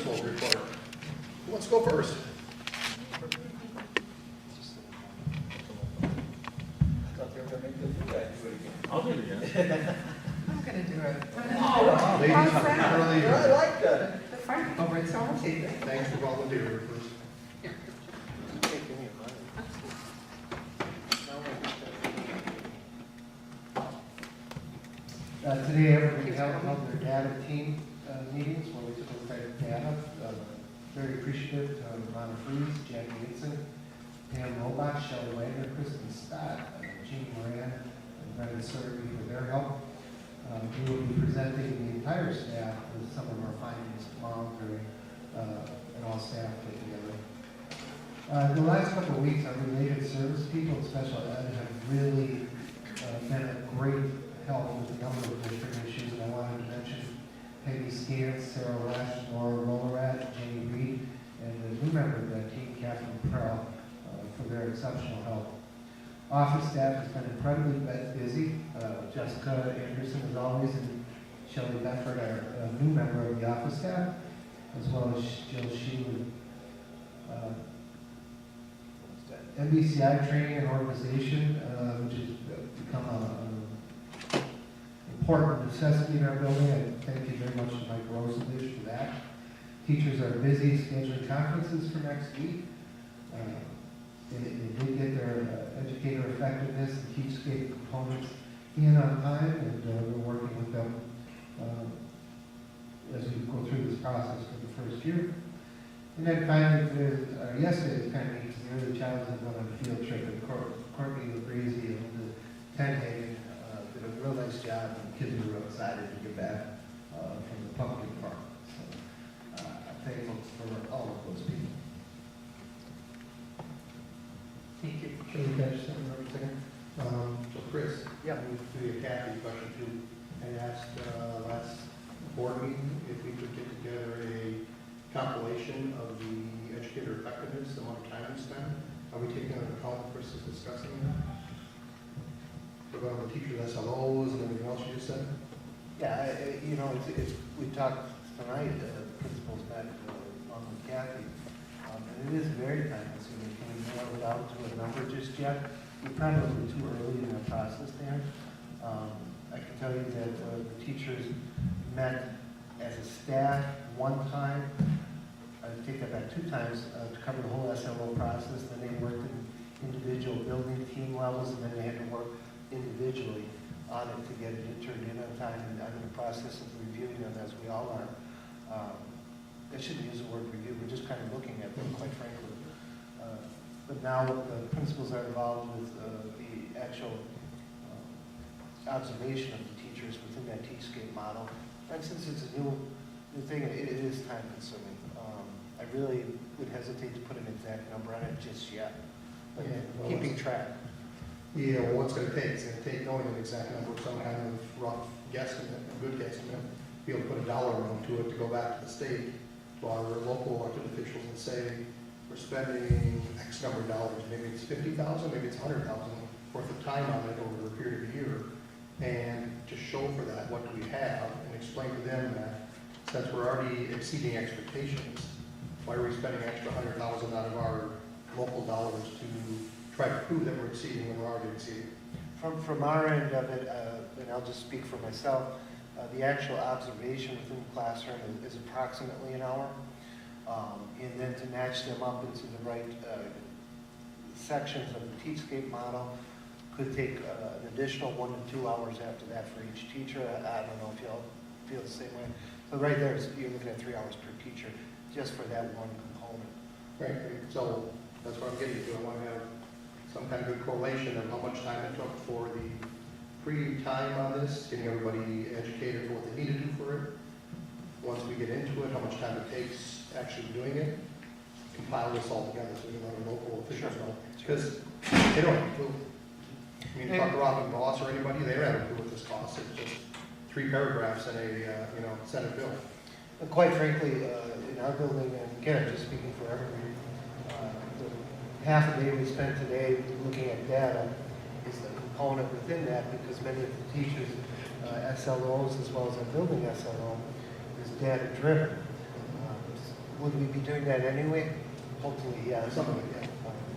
principal's report. Who wants to go first? I'll do it again. I'm gonna do it. Ladies, How's that? early. I like that. The fight over it, so I'll take it. Thanks for volunteering first. Today, everybody held their data team meetings where we took a look at data. Very appreciative to Ronna Freeze, Jackie Nixon, Pam Robach, Shelley Wagner, Kristen Scott, Jean Moran, and Brendan Surrey for their help. We will be presenting the entire staff with some of our findings tomorrow during an all-staff get-together. The last couple of weeks, our related service people and special ed have really been a great help with a number of different issues, and I wanted to mention Peggy Scans, Sarah Rash, Laura Rollerat, Jamie Reed, and the new member of that team, Catherine Prell, for their exceptional help. Office staff has been incredibly busy. Jessica Anderson, as always, and Shelley Bedford are a new member of the office staff, as well as Jill Sheehan. MBCI training and organization, which has become an important necessity in our building. I thank you very much to Mike Rosendich for that. Teachers are busy scheduling conferences for next week. They did get their educator effectiveness and Teachscape components in on time, and we're working with them as we go through this process for the first year. And then finally, yesterday's kind of neat, because the early childhood went on a field trip, and Courtney LaBreezy and the Tenhagen did a real nice job, and the kids were real excited to get back from the pumpkin farm. So I'm thankful for all of those people. Thank you. Can we catch something for a second? So Chris, Yeah. to be a Kathy question too. I asked last board meeting if we could get together a compilation of the educator effectiveness, the amount of time we spend. Are we taking into account Chris is discussing that? About the teacher SLOs and everything else you just said? Yeah, you know, we talked tonight, principals met on with Kathy, and it is very time consuming. Can we nail it out to a number just yet? We're probably too early in the process there. I can tell you that the teachers met as a staff one time, I take that back 2 times, to cover the whole SLO process. Then they worked in individual building team levels, and then they had to work individually on it to get it turned in on time, and I'm in the process of reviewing them as we all are. I shouldn't use the word review, we're just kind of looking at them, quite frankly. But now the principals are involved with the actual observation of the teachers within that Teachscape model. And since it's a new thing, it is time consuming. I really would hesitate to put an exact number on it just yet, but Yeah, well, keeping track. Yeah, well, what's going to take? It's going to take knowing an exact number, some kind of rough guesstimate, a good guesstimate, be able to put a dollar amount to it to go back to the state, to our local elected officials and say, we're spending X number of dollars, maybe it's 50,000, maybe it's 100,000 worth of time on it over a period of a year, and to show for that, what do we have, and explain to them that since we're already exceeding expectations, why are we spending extra 100,000 out of our local dollars to try to prove that we're exceeding when we're already exceeding? From our end of it, and I'll just speak for myself, the actual observation within the classroom is approximately an hour. And then to match them up into the right sections of the Teachscape model could take an additional 1 to 2 hours after that for each teacher. I don't know if y'all feel the same way. So right there, you're looking at 3 hours per teacher just for that one component. Right, so that's what I'm getting to. I want to have some kind of good correlation of how much time it took for the pre-time on this, getting everybody educated for what they need to do for it. Once we get into it, how much time it takes actually doing it, compile this all together so we can let our local officials know. Because they don't have a clue. I mean, talk to Robin Boss or anybody, they don't have a clue what this costs. It's just 3 paragraphs in a Senate bill. And quite frankly, in our building, and again, I'm just speaking for everybody, the half a day we spent today looking at data is the component within that, because many of the teachers, SLOs as well as our building SLO, is data driven. would we be doing that anyway? Hopefully, yes. Something like that.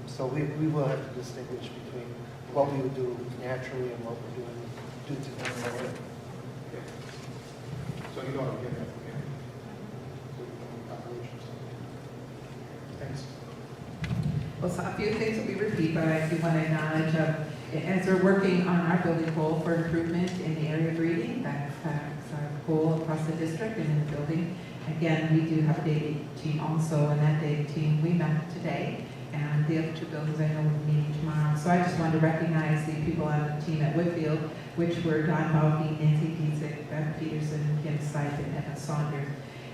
So we will have to distinguish between what we would do naturally and what we're doing due to the environment. So you don't get that from here. Operations. Thanks. Well, so a few things that we repeat, but I do want to acknowledge, as we're working on our building goal for improvement in the area of reading, that's our goal across the district and in the building. Again, we do have a data team also, and that data team, we met today, and the other two buildings I know will be meeting tomorrow. So I just wanted to recognize the people on the team at Whitfield, which were Don Balke, Nancy Piesek, Beth Peterson, Kim Seif, and Evan Saunders.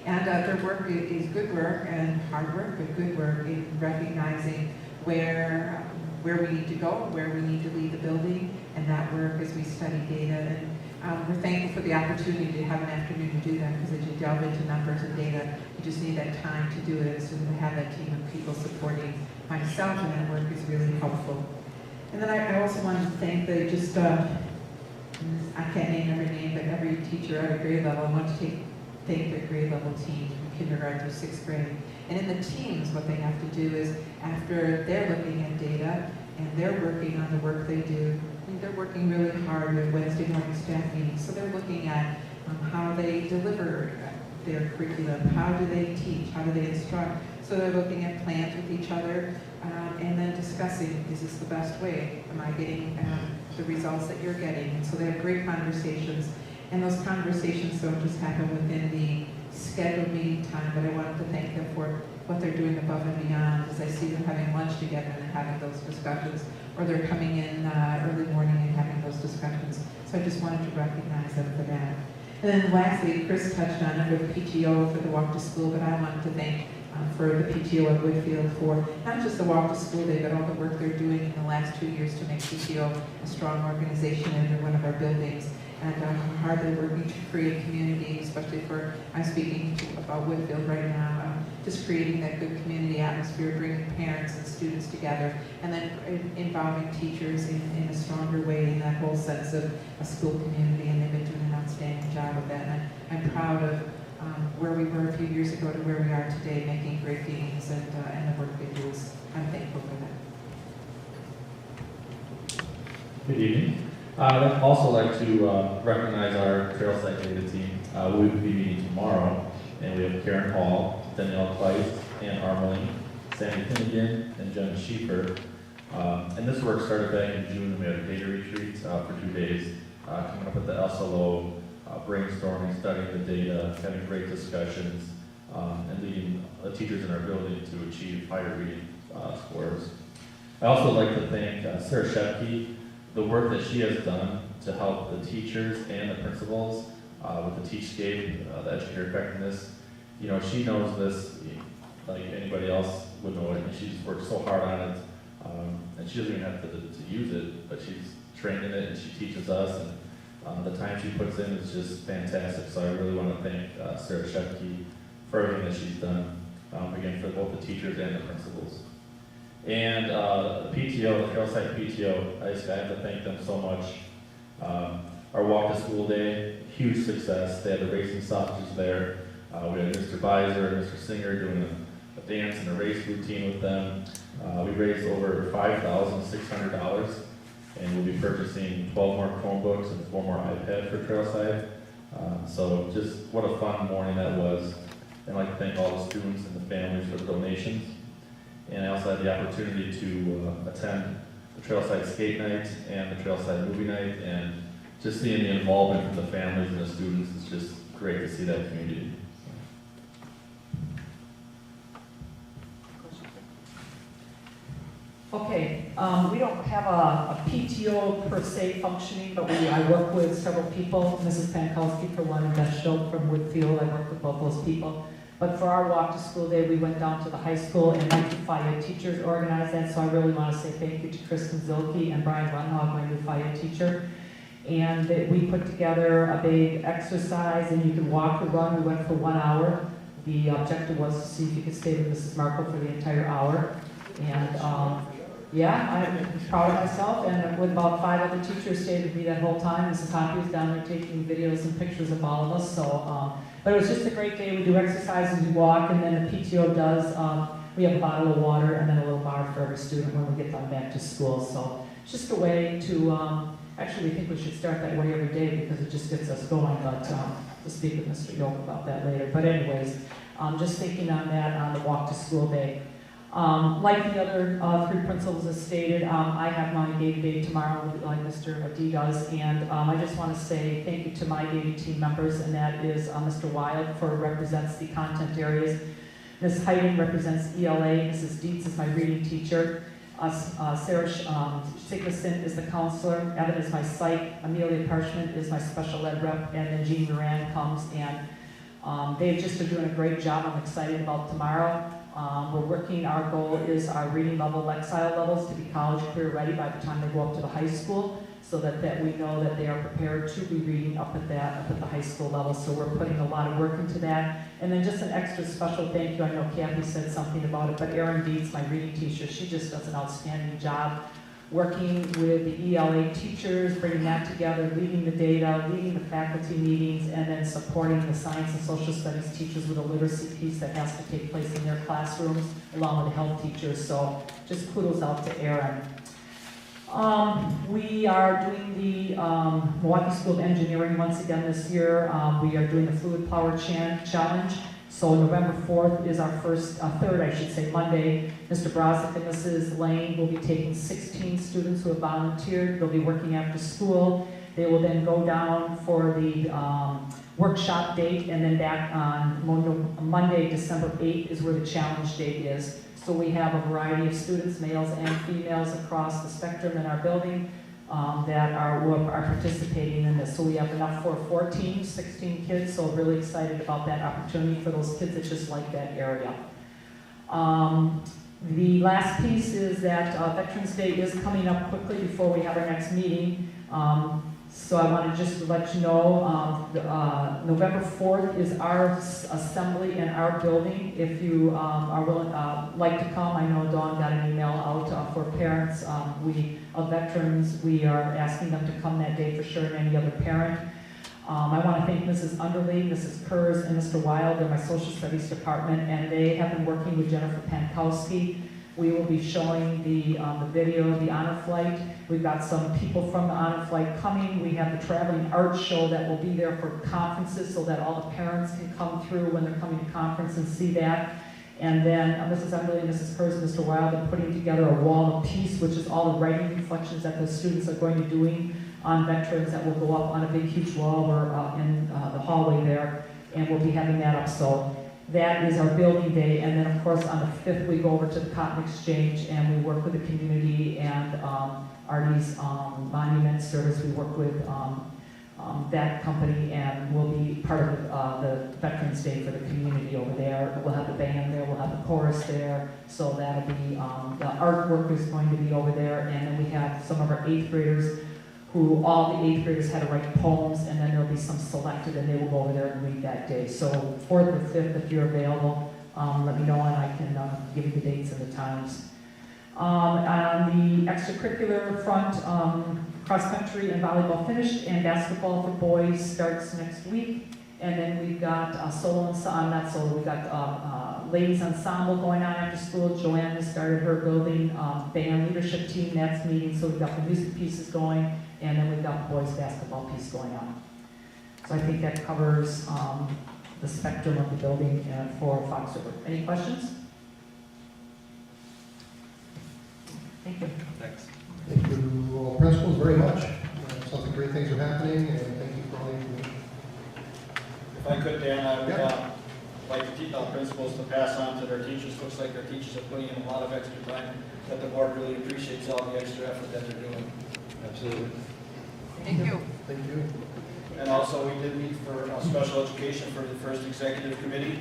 And their work is good work and hard work, but good work in recognizing where we need to go, where we need to lead the building, and that work as we study data. And we're thankful for the opportunity to have an afternoon to do that, because as you delve into numbers and data, you just need that time to do it. So to have that team of people supporting myself in that work is really helpful. And then I also want to thank I can't name every name, but every teacher at a grade level. I want to thank their grade level team from kindergarten through 6th grade. And in the teams, what they have to do is, after they're looking at data and they're working on the work they do, they're working really hard with Wednesday morning staff meetings. So they're looking at how they deliver their curriculum, how do they teach, how do they instruct. So they're looking at plans with each other and then discussing, is this the best way? Am I getting the results that you're getting? And so they have great conversations. And those conversations don't just happen within the scheduled meeting time, but I wanted to thank them for what they're doing above and beyond, as I see them having lunch together and having those discussions, or they're coming in early morning and having those discussions. So I just wanted to recognize them for that. And then lastly, Chris touched on under the PTO for the walk to school, but I wanted to thank for the PTO at Whitfield for not just the walk to school day, but all the work they're doing in the last 2 years to make PTO a strong organization under one of our buildings. And how hard they're working to create community, especially I'm speaking about Whitfield right now, just creating that good community atmosphere, bringing parents and students together, and then involving teachers in a stronger way in that whole sense of a school community, and they've been doing an outstanding job of that. And I'm proud of where we were a few years ago to where we are today, making great gains, and the work they do is, I'm thankful for that. Good evening. I'd also like to recognize our Trailside data team. We will be meeting tomorrow, and we have Karen Hall, Danielle Kleist, Ann Armeling, Sandy Finnegan, and Jen Schiefer. And this work started back in June, and we had a data retreat for 2 days, coming up with the SLO, brainstorming, studying the data, having great discussions, and leading the teachers in our building to achieve higher reading scores. I also like to thank Sarah Shepke, the work that she has done to help the teachers and the principals with the Teachscape, the educator effectiveness. You know, she knows this like anybody else would know it, and she just works so hard on it. And she doesn't even have to use it, but she's trained in it and she teaches us, and the time she puts in is just fantastic. So I really want to thank Sarah Shepke for everything that she's done, again, for both the teachers and the principals. And the PTO, the Trailside PTO, I have to thank them so much. Our walk to school day, huge success. They had the racing sausages there. We had Mr. Beiser and Mr. Singer doing a dance and a race routine with them. We raised over $5,600, and we'll be purchasing 12 more Chromebooks and 4 more iPads for Trailside. So just what a fun morning that was. And I'd like to thank all the students and the families for the donations. And I also had the opportunity to attend the Trailside Skate Night and the Trailside Movie Night, and just seeing the involvement from the families and the students is just great to see that community. Okay, we don't have a PTO per se functioning, but I work with several people, Mrs. Pankowski for one, and Beth Schultz from Woodfield. I work with both those people. But for our walk to school day, we went down to the high school, and my two FIA teachers organized that, so I really want to say thank you to Kristen Zilke and Brian Runhog, my new FIA teacher. And we put together a big exercise, and you can walk or run. We went for 1 hour. The objective was to see if you could stay with Mrs. Markle for the entire hour. And Yeah, I'm proud of myself, and with about 5 other teachers stayed with me that whole time. Mrs. Hoppy was down there taking videos and pictures of all of us, so, but it was just a great day. We do exercises, we walk, and then the PTO does, we have a bottle of water and then a little bar for every student when we get them back to school. So it's just a way to, actually we think we should start that way every day because it just gets us going, but we'll speak with Mr. Yoke about that later. But anyways, just thinking on that on the walk to school day. Like the other 3 principals as stated, I have my Data Day tomorrow, like Mr. D does, and I just want to say thank you to my Data team members, and that is Mr. Wild for represents the content areas. Ms. Hayden represents ELA, Mrs. Dietz is my reading teacher, Sarah Sigmason is the counselor, Evan is my psych, Amelia Parchment is my special ed rep, and then Jean Moran comes, and they just are doing a great job. I'm excited about tomorrow. We're working, our goal is our reading level, Lexile levels to be college career ready by the time they go up to the high school, so that we know that they are prepared to be reading up at the high school level. So we're putting a lot of work into that. And then just an extra special thank you, I know Kathy said something about it, but Erin Dietz, my reading teacher, she just does an outstanding job working with the ELA teachers, bringing that together, leading the data, leading the faculty meetings, and then supporting the science and social studies teachers with a literacy piece that has to take place in their classrooms, along with the health teachers. So just kudos out to Erin. We are doing the Milwaukee School of Engineering once again this year. We are doing the Fluid Power Challenge. So November 4th is our third, I should say, Monday. Mr. Brosick and Mrs. Lane will be taking 16 students who have volunteered. They'll be working after school. They will then go down for the workshop date, and then back on Monday, December 8th is where the challenge date is. So we have a variety of students, males and females, across the spectrum in our building that are participating in this. So we have enough for 16 kids, so really excited about that opportunity for those kids that just like that area. The last piece is that Veterans Day is coming up quickly before we have our next meeting. So I want to just let you know, November 4th is our assembly in our building. If you are willing, like to come, I know Dawn got an email out for parents of veterans. We are asking them to come that day for sure, and any other parent. I want to thank Mrs. Underly, Mrs. Kurz, and Mr. Wild in my social studies department, and they have been working with Jennifer Pankowski. We will be showing the video of the honor flight. We've got some people from the honor flight coming. We have the traveling art show that will be there for conferences so that all the parents can come through when they're coming to conference and see that. And then Mrs. Emily, Mrs. Kurz, and Mr. Wild are putting together a wall of peace, which is all the writing reflections that the students are going to be doing on veterans that will go up on a big, huge wall or in the hallway there. And we'll be having that up. So that is our building day, and then of course on the 5th we go over to the Cotton Exchange and we work with the community and Artie's Monument Service. We work with that company, and we'll be part of the Veterans Day for the community over there. We'll have the band there, we'll have the chorus there, so that'll be, the artwork is going to be over there, and then we have some of our 8th graders who all the 8th graders had to write poems, and then there'll be some selected, and they will go over there and read that day. So 4th or 5th, if you're available, let me know, and I can give you the dates and the times. On the extracurricular front, cross-country and volleyball finished, and basketball for boys starts next week. And then we've got we've got ladies ensemble going on after school. Joanne has started her building band leadership team, that's meeting, so we've got the music pieces going, and then we've got the boys basketball piece going on. So I think that covers the spectrum of the building for Fox River. Any questions? Thank you. Thanks. Thank you all principals very much. Sounds like great things are happening, and thank you for all the information. If I could, Dan, I would like the principals to pass on to their teachers. Looks like their teachers are putting in a lot of extra time, that the board really appreciates all the extra effort that they're doing. Absolutely. Thank you. Thank you. And also, we did meet for special education for the first executive committee.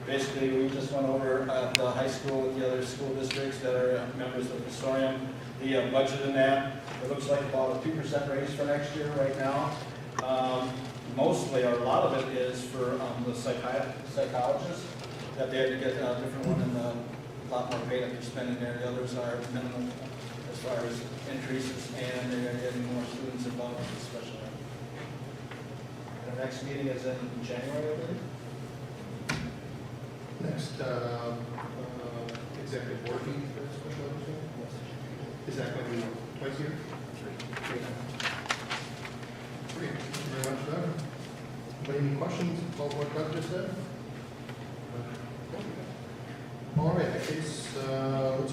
Basically, we just went over at the high school with the other school districts that are members of the consortium, the budget in that. It looks like about a 2% raise for next year right now. Mostly, or a lot of it is for the psychologists, that they had to get a different one and a lot more pay that they're spending there. The others are minimum far as increases, and they're getting more students involved in the special ed. The next meeting is in January, I believe. Next, executive board meeting for special education? Is that going to be twice a year? Three times. Great, thank you very much for that. Anybody any questions about what Doug just said? All right, in that case, let's